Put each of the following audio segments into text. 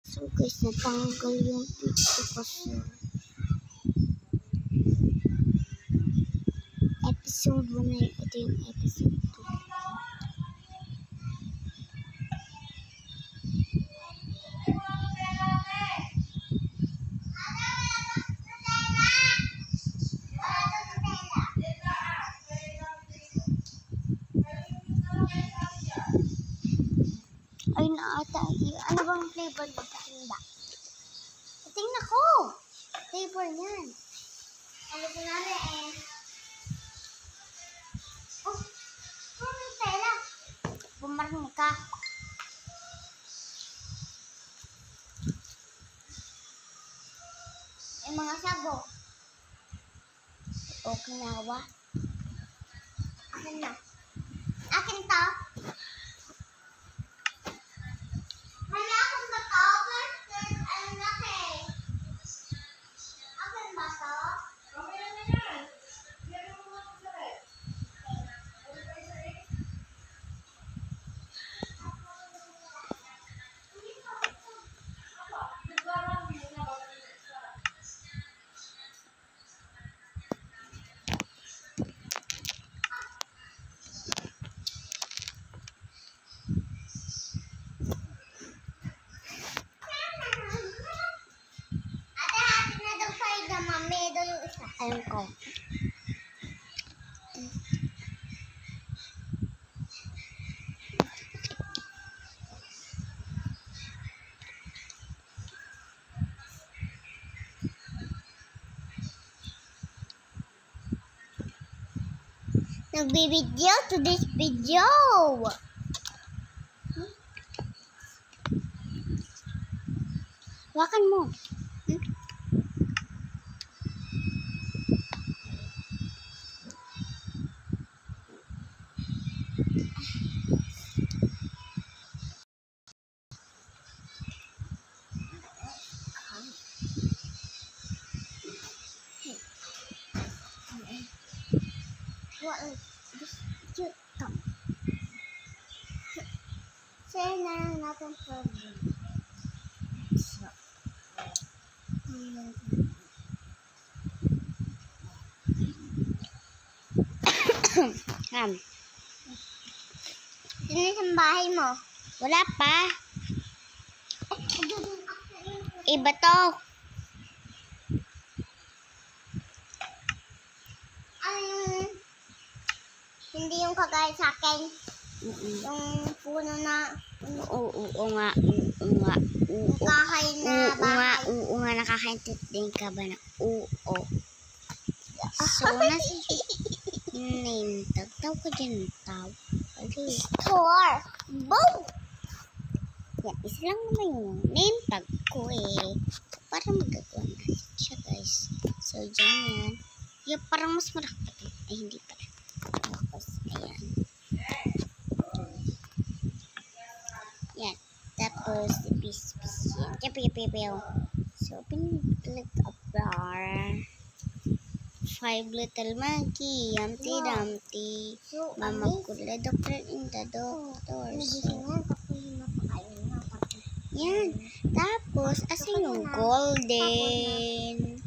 So guys, natanggal yung picture kasi episode 1 na yun. Ito yung episode 2. Ay na ata. Ano bang flavor ba? Tinda. Tingnan ko. Flavor yan. Ano ko na rin eh. Oh, may tela. Bumarang ka. May mga sabo. Okay na ba? Akin na. Akin to. Ayun ko. Nagbibideo to this video. Hawakan mo. Share na lang natin problem. Sino sa bahay mo? Wala pa. Iba to. Hindi yung kagaya sa akin. Yung puno na. Oo nga. Kahay na bahay. Oo nga, nakakaintindi din ka ba na oo. So, nasa name tag. Tawag ka dyan ng tawag. Store. Boom! Yan, isa lang naman yung name tag ko eh. Para magagawa natin siya guys. So, dyan yan. Yung parang mas malaki pa ito. Ay, hindi pala. Tapos, ayan. Yan. Tapos, ipis-pis yan. Yapi. So, pinag a bar. 5 little monkey, Humpty Dumpty, Mama Kula, Doctor in the Doctor. So, yan. Tapos, asan yung golden?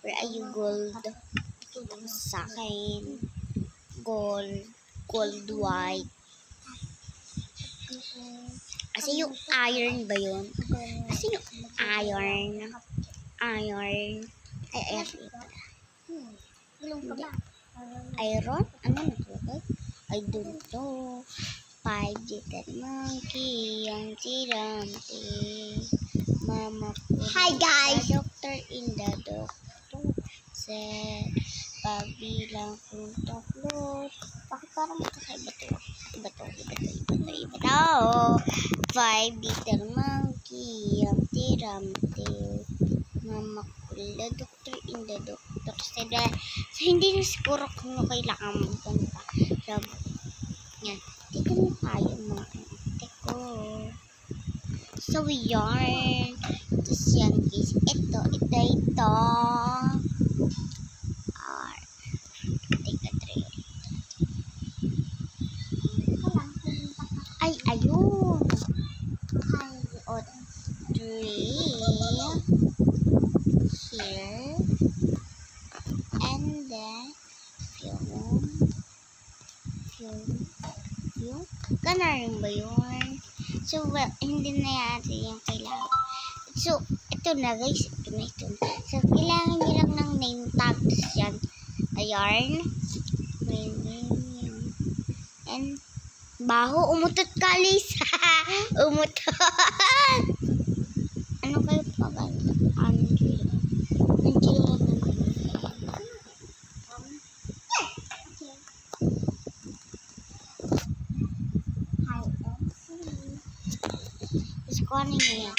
Where are you, gold? Sa akin. Gold white. Asan yung iron ba yun? Asan yung iron? Ay, iron? Ano natulog? I don't know. 5 little monkey, Humpty Dumpty, Mama Kula. Hi guys! Doctor in the Doctor said, pagbilang kung taklot. Bakit parang kakaiba to? Iba to. 5 little monkey, Humpty Dumpty, Mama Kula, Doctor in the Doctor said. So, hindi na siguro kung kailangan mo pa. So, yan. Dito na tayo mga ante ko. So, yarn. Tapos yan guys. Ito. Teka, try. Ay, ayun. Ayun. here, and then yung ganun ba yun? So, well, hindi na yata yung kailangan. So, ito na guys. Ito na. So, kailangan nyo lang ng name tag. Tapos yan. Ayan. And, baho. Umutot ka, Liz. Umutot. Ano kayo pag Angelo? Angelo lang naman. Kunin nyo yan.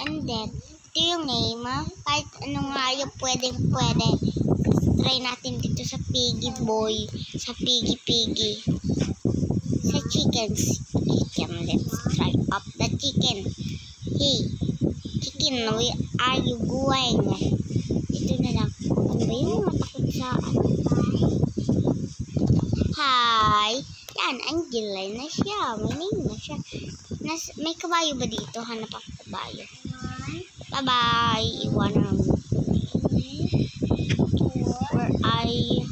And then, ito yung name. Kahit ano nga yung pwede. Try natin dito sa Piggy Boy. Sa Piggy. Sa chickens. Let's try up the chicken. Hey, chicken, where are you going? Ito na lang. Ano ba yung matakot sa ano? Hi! Yan, Angela na siya. May name na siya. May kabayo ba dito? Hanap ako kabayo. Bye-bye. Iwanan mo. Where I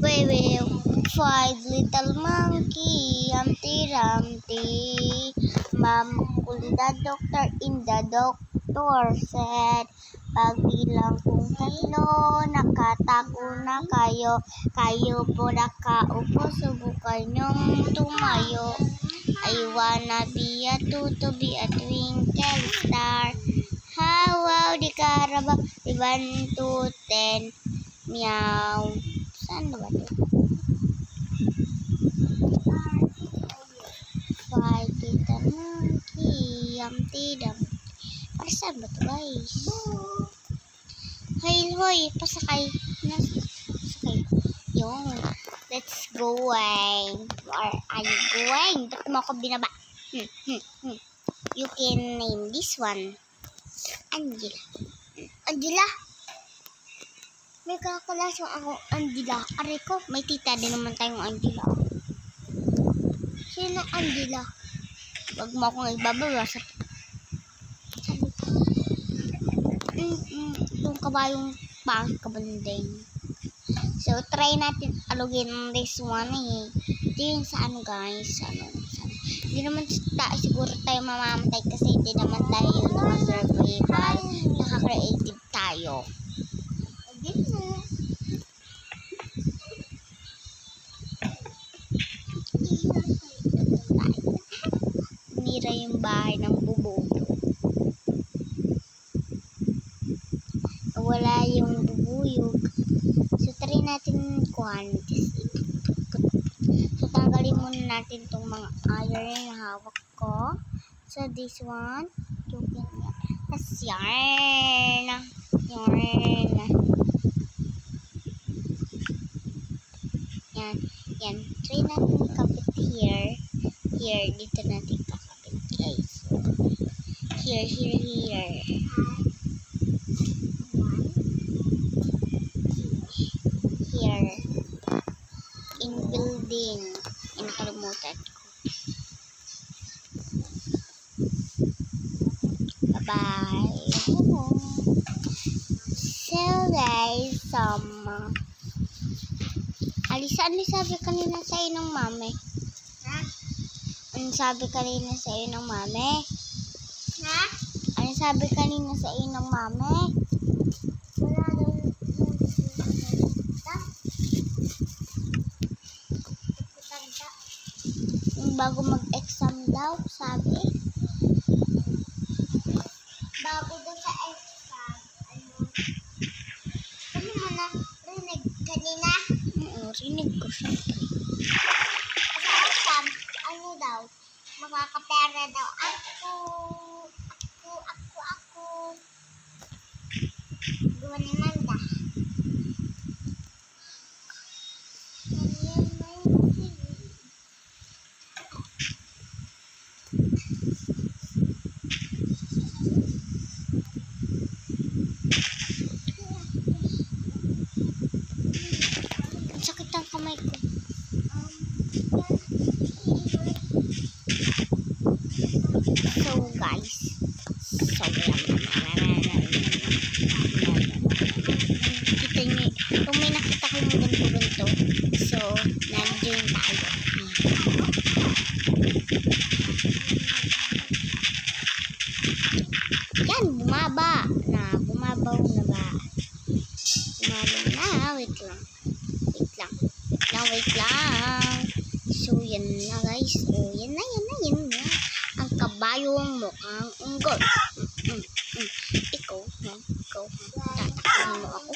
Wait. 5 little monkey. Humpty Dumpty. The doctor in the doctor said, pagbilang kung 3, nakatago na kayo. Kayo po nakaupo, subukan nyong tumayo. I wanna be a to be a twinkle star. Wow, di karaba, 1 to 10. Meow. Saan ba ito? 5 little monkey, Humpty Dumpty. Para saan ba ito, guys? Hoy, pasakay. Pasakay. Yung. Let's go. Where are you going? Ba't mo ako binaba? You can name this one. Angela. May kakalasong ako, Angela. Aray ko, may tita din naman tayong Angela. Sino Angela? Wag mo akong ibababa sa yung kabayong pangit kabanding. So, try natin alugin this one Ito yung sa ano guys. Hindi naman siguro tayo mamamatay kasi hindi naman tayo yung naka-survival. Naka-creative tayo. Nira yung bahay ng bubog. Wala yung bubuyog. So, try natin kuhan. So, tanggalin muna natin itong mga iron na hawak ko. So, this one. Tapos, yarn. Yan. Try natin kapit here. Dito natin kakapit, guys. Here. Here. In building. Nakalimutan ko. Bye-bye. So guys, Alisa, ano sabi kanina sa iyo ng mami? Ha? Ano sabi kanina sa iyo ng mami? Ha? Ano sabi kanina sa iyo ng mami? Wala daw. Bago mag-exam daw, sabi. Bago daw sa exam. Ano mo na rinig kanina? Rinig ko siya. Sa exam, ano daw? Makakapera daw. Ako. Gawa ni Manda. So guys, so kita niyo, kung may nakita ko yung ganito, so nag-join tayo. Yan, bumabaw na ba? Bumabaw na, wait lang. So yan na guys, yan na. Ang kabayong mukhang unggol. Ikaw, tatakbuhan mo ako,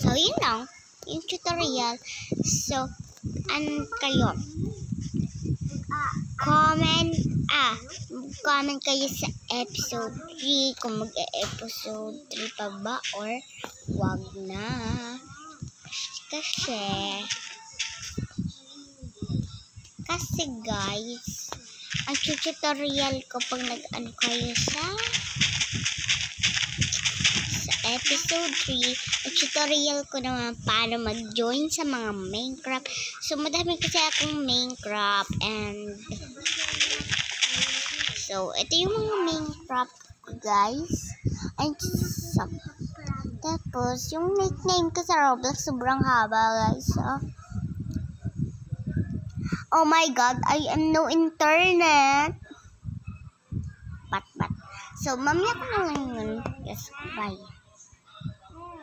So yun lang yung tutorial. So kayo, comment kayo sa episode 3 kung mag-episode 3 pa ba or wag na. Kasi guys, ang tutorial ko pag nag-ano kayo sa episode 3, ang tutorial ko naman paano mag-join sa mga Minecraft. So madami kasi akong Minecraft and so ito yung mga Minecraft ko guys. And so, tapos yung nickname ko sa Roblox sobrang haba guys. So, oh my god, I am no internet. But. So mamaya ko na lang yun. Yes, bye.